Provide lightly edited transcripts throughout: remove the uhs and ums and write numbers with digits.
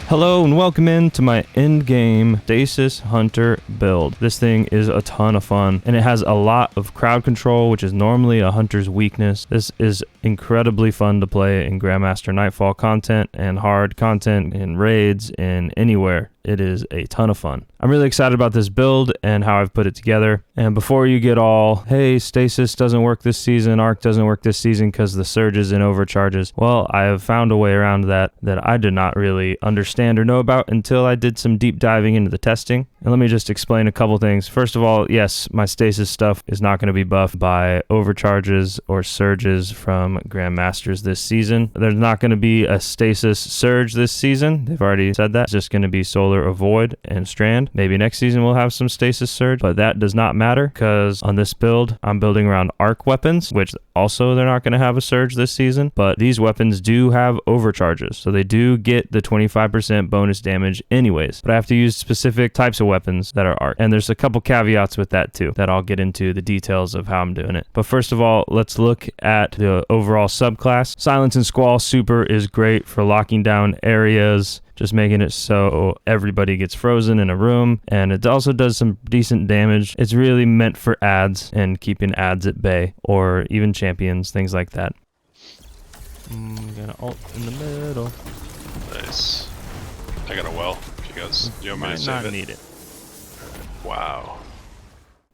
Hello and welcome in to my Endgame Stasis Hunter build. This thing is a ton of fun and it has a lot of crowd control, which is normally a hunter's weakness. This is incredibly fun to play in Grandmaster Nightfall content and hard content in raids and anywhere. It is a ton of fun. I'm really excited about this build and how I've put it together. And before you get all, hey, Stasis doesn't work this season, Arc doesn't work this season because the surges and overcharges. Well, I have found a way around that I did not really understand or know about until I did some deep diving into the testing. And let me just explain a couple things. First of all, yes, my Stasis stuff is not going to be buffed by overcharges or surges from Grandmasters this season. There's not going to be a Stasis surge this season. They've already said that. It's just going to be solar avoid and strand. Maybe next season we'll have some Stasis surge, but that does not matter because on this build I'm building around arc weapons, which also they're not going to have a surge this season, but these weapons do have overcharges, so they do get the 25% bonus damage anyways. But I have to use specific types of weapons that are arc, and there's a couple caveats with that too that I'll get into the details of how I'm doing it. But first of all, let's look at the overall subclass. Silence and Squall Super is great for locking down areas, just making it so everybody gets frozen in a room, and it also does some decent damage. It's really meant for ads and keeping ads at bay, or even champions, things like that. Gonna ult in the middle. Nice. I got a well. If you guys, do you want me to Might save not it? need it. Wow.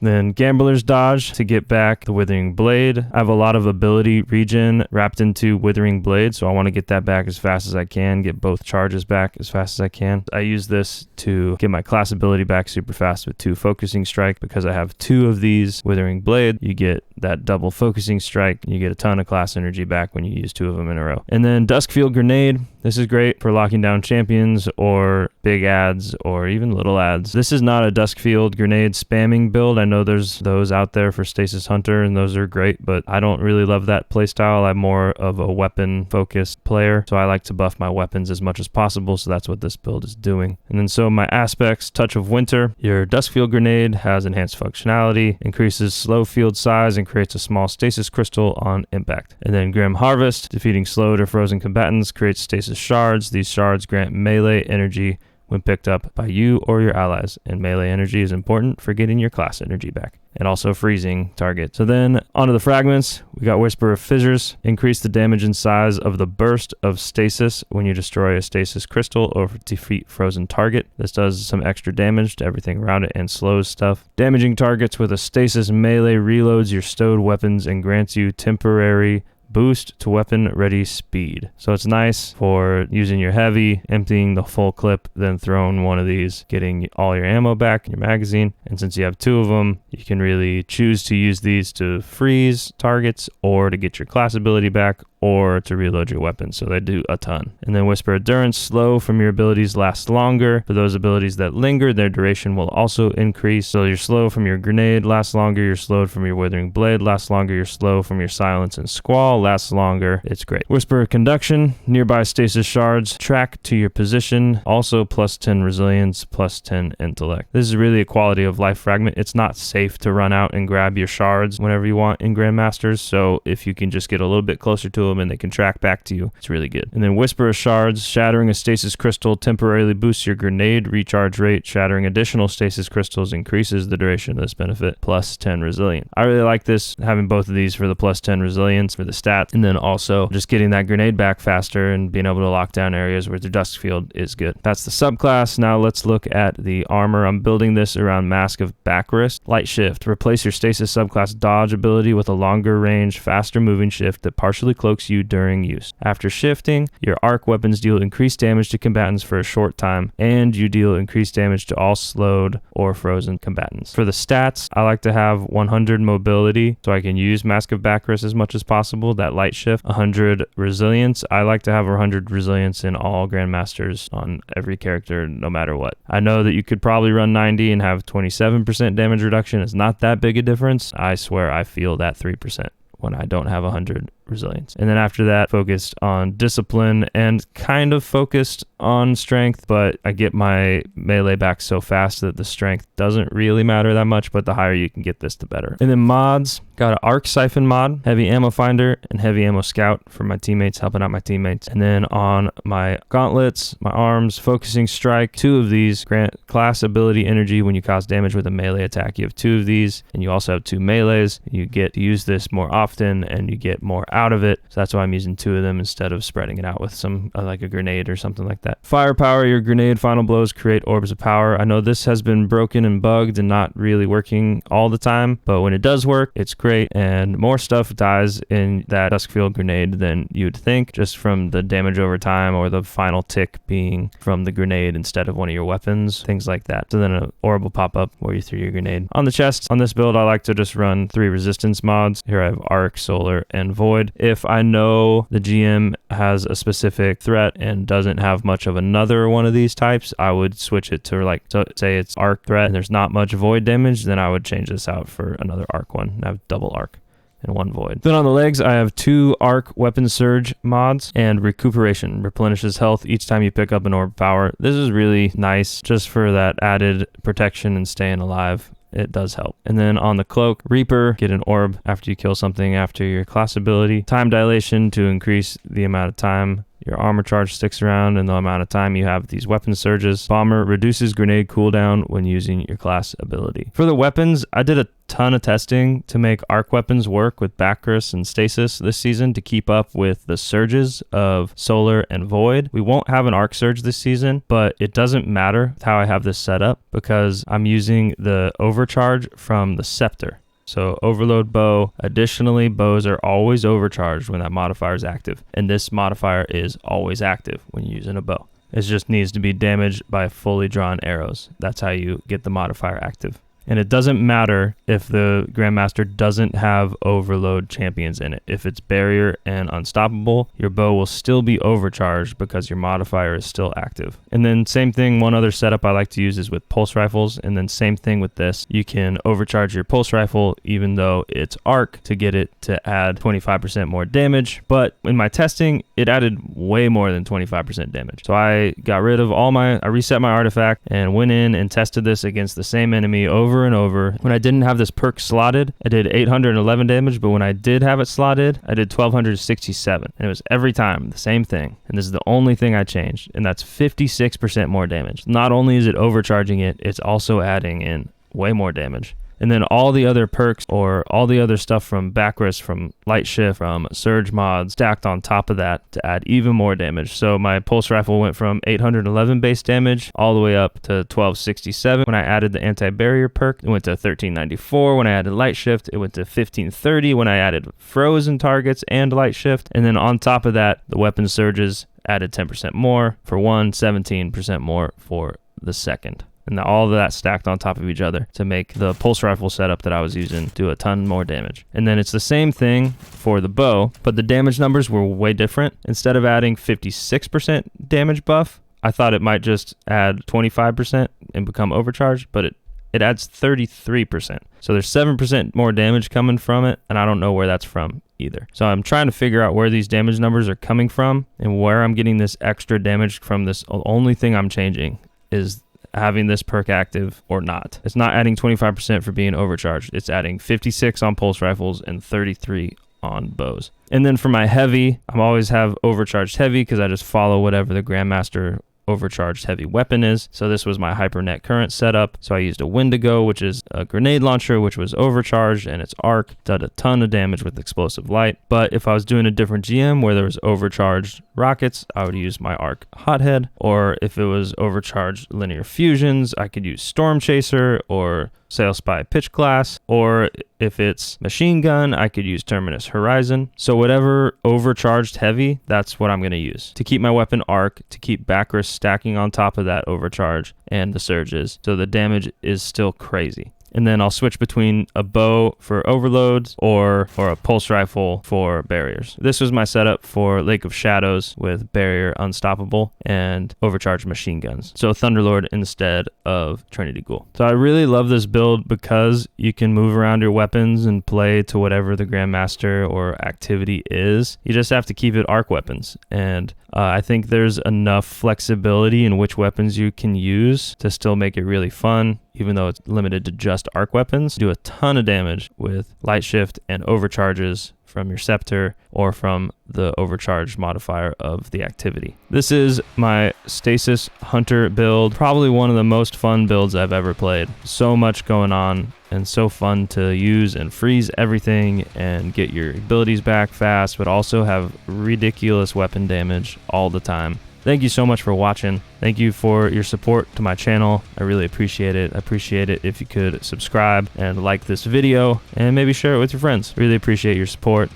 Then Gambler's Dodge to get back the Withering Blade. I have a lot of ability regen wrapped into Withering Blade, so I want to get that back as fast as I can, get both charges back as fast as I can. I use this to get my class ability back super fast with 2 Focusing Strike. Because I have 2 of these Withering Blade, you get that double Focusing Strike. You get a ton of class energy back when you use 2 of them in a row. And then Duskfield Grenade. This is great for locking down champions or big ads or even little ads. This is not a Duskfield Grenade spamming build. I know there's those out there for Stasis Hunter and those are great, but I don't really love that playstyle. I'm more of a weapon focused player, so I like to buff my weapons as much as possible, so that's what this build is doing. And then so my aspects: Touch of Winter. Your Duskfield Grenade has enhanced functionality, increases slow field size, and creates a small stasis crystal on impact. And then Grim Harvest. Defeating slowed or frozen combatants creates stasis shards. These shards grant melee energy when picked up by you or your allies, and melee energy is important for getting your class energy back, and also freezing target. So then onto the fragments. We got Whisper of Fissures. Increase the damage and size of the burst of stasis when you destroy a stasis crystal or defeat frozen target. This does some extra damage to everything around it and slows stuff. Damaging targets with a stasis melee reloads your stowed weapons and grants you temporary boost to weapon ready speed. So it's nice for using your heavy, emptying the full clip, then throwing one of these, getting all your ammo back in your magazine. And since you have 2 of them, you can really choose to use these to freeze targets or to get your class ability back or to reload your weapon, so they do a ton. And then Whisper Endurance. Slow from your abilities lasts longer. For those abilities that linger, their duration will also increase. So your slow from your grenade lasts longer, your slowed from your Withering Blade lasts longer, your slow from your Silence and Squall lasts longer. It's great. Whisper Conduction. Nearby stasis shards track to your position, also plus 10 resilience, plus 10 intellect. This is really a quality of life fragment. It's not safe to run out and grab your shards whenever you want in Grandmasters, so if you can just get a little bit closer to them and they can track back to you, it's really good. And then Whisper of Shards. Shattering a stasis crystal temporarily boosts your grenade recharge rate. Shattering additional stasis crystals increases the duration of this benefit, plus 10 resilient. I really like this, having both of these for the plus 10 resilience for the stats, and then also just getting that grenade back faster and being able to lock down areas where the Duskfield is good. That's the subclass. Now let's look at the armor. I'm building this around Mask of Backwrist. Light Shift. Replace your stasis subclass dodge ability with a longer range, faster moving shift that partially cloaks you during use. After shifting, your arc weapons deal increased damage to combatants for a short time, and you deal increased damage to all slowed or frozen combatants. For the stats, I like to have 100 mobility so I can use Mask of Backwrist as much as possible. That Light Shift. 100 resilience. I like to have 100 resilience in all Grandmasters on every character no matter what. I know that you could probably run 90 and have 27% damage reduction. It's not that big a difference. I swear I feel that 3% when I don't have 100 resilience. And then after that, focused on discipline and kind of focused on strength, but I get my melee back so fast that the strength doesn't really matter that much, but the higher you can get this, the better. And then mods, got an arc siphon mod, heavy ammo finder, and heavy ammo scout for my teammates, helping out my teammates. And then on my gauntlets, my arms, focusing strike, 2 of these, grant class ability energy when you cause damage with a melee attack. You have 2 of these, and you also have 2 melees. You get to use this more often, and you get more out of it. So that's why I'm using 2 of them instead of spreading it out with some like a grenade or something like that. Firepower, your grenade final blows create orbs of power. I know this has been broken and bugged and not really working all the time, but when it does work, it's great, and more stuff dies in that Duskfield grenade than you'd think, just from the damage over time or the final tick being from the grenade instead of one of your weapons, things like that. So then an orb will pop up where you threw your grenade. On the chest, on this build, I like to just run 3 resistance mods. Here I have Arc, Solar, and Void. If I know the GM has a specific threat and doesn't have much of another one of these types, I would switch it to, like, so say it's Arc threat and there's not much Void damage, then I would change this out for another Arc one and have double Arc and 1 Void. Then on the legs, I have 2 Arc Weapon Surge mods, and Recuperation replenishes health each time you pick up an orb power. This is really nice just for that added protection and staying alive. It does help. And then on the cloak, Reaper, get an orb after you kill something after your class ability. Time dilation to increase the amount of time your armor charge sticks around and the amount of time you have these weapon surges. Bomber reduces grenade cooldown when using your class ability. For the weapons, I did a ton of testing to make arc weapons work with Bacchus and Stasis this season to keep up with the surges of Solar and Void. We won't have an arc surge this season, but it doesn't matter how I have this set up because I'm using the overcharge from the Scepter. So overload bow. Additionally, bows are always overcharged when that modifier is active, and this modifier is always active when you're using a bow. It just needs to be damaged by fully drawn arrows. That's how you get the modifier active. And it doesn't matter if the Grandmaster doesn't have overload champions in it. If it's barrier and unstoppable, your bow will still be overcharged because your modifier is still active. And then same thing, one other setup I like to use is with pulse rifles. And then same thing with this. You can overcharge your pulse rifle even though it's arc to get it to add 25% more damage. But in my testing, it added way more than 25% damage. So I got rid of I reset my artifact and went in and tested this against the same enemy over and over. When I didn't have this perk slotted, I did 811 damage, but when I did have it slotted, I did 1267. And it was every time the same thing. And this is the only thing I changed, and that's 56% more damage. Not only is it overcharging it, it's also adding in way more damage. And then all the other perks or all the other stuff from Bacchus, from Light Shift, from Surge mods stacked on top of that to add even more damage. So my pulse rifle went from 811 base damage all the way up to 1267. When I added the anti-barrier perk, it went to 1394. When I added Light Shift, it went to 1530. When I added frozen targets and Light Shift. And then on top of that, the weapon surges added 10% more for one, 17% more for the second. And all of that stacked on top of each other to make the pulse rifle setup that I was using do a ton more damage. And then it's the same thing for the bow, but the damage numbers were way different. Instead of adding 56% damage buff, I thought it might just add 25% and become overcharged, but it adds 33%. So there's 7% more damage coming from it, and I don't know where that's from either. So I'm trying to figure out where these damage numbers are coming from and where I'm getting this extra damage from. This only thing I'm changing is having this perk active or not. It's not adding 25% for being overcharged. It's adding 56 on pulse rifles and 33 on bows. And then for my heavy, I always have overcharged heavy because I just follow whatever the Grandmaster overcharged heavy weapon is. So this was my hypernet current setup. So I used a Wendigo, which is a grenade launcher, which was overcharged, and its arc did a ton of damage with explosive light. But if I was doing a different GM where there was overcharged rockets, I would use my arc hothead. Or if it was overcharged linear fusions, I could use Storm Chaser or Sail Spy Pitch Glass, or if it's machine gun, I could use Terminus Horizon. So whatever overcharged heavy, that's what I'm going to use to keep my weapon arc, to keep Bacchus stacking on top of that overcharge and the surges. So the damage is still crazy. And then I'll switch between a bow for overloads or a pulse rifle for barriers. This was my setup for Lake of Shadows with barrier unstoppable and overcharged machine guns. So Thunderlord instead of Trinity Ghoul. So I really love this build because you can move around your weapons and play to whatever the Grandmaster or activity is. You just have to keep it arc weapons. And I think there's enough flexibility in which weapons you can use to still make it really fun, even though it's limited to just arc weapons. Do a ton of damage with light shift and overcharges from your scepter or from the overcharged modifier of the activity. This is my Stasis Hunter build, probably one of the most fun builds I've ever played. So much going on and so fun to use and freeze everything and get your abilities back fast, but also have ridiculous weapon damage all the time. Thank you so much for watching. Thank you for your support to my channel. I really appreciate it. I appreciate it if you could subscribe and like this video and maybe share it with your friends. Really appreciate your support.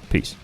Peace.